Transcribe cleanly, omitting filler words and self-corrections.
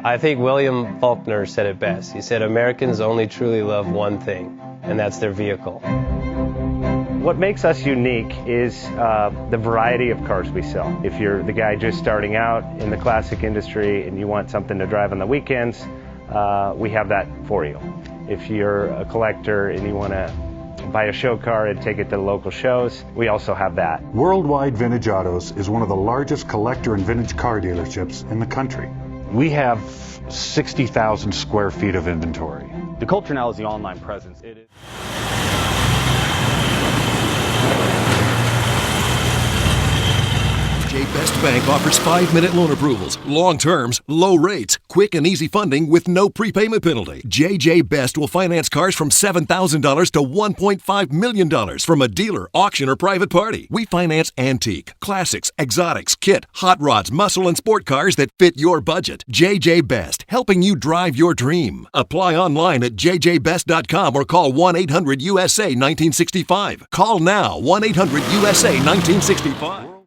I think William Faulkner said it best. He said, Americans only truly love one thing, and that's their vehicle. What makes us unique is the variety of cars we sell. If you're the guy just starting out in the classic industry and you want something to drive on the weekends, we have that for you. If you're a collector and you want to buy a show car and take it to the local shows, we also have that. Worldwide Vintage Autos is one of the largest collector and vintage car dealerships in the country. We have 60,000 square feet of inventory. The culture now is the online presence. It is. JJ Best Bank offers 5-minute loan approvals, long terms, low rates, quick and easy funding with no prepayment penalty. JJ Best will finance cars from $7,000 to $1.5 million from a dealer, auction, or private party. We finance antique, classics, exotics, kit, hot rods, muscle, and sport cars that fit your budget. JJ Best, helping you drive your dream. Apply online at jjbest.com or call 1-800-USA-1965. Call now, 1-800-USA-1965.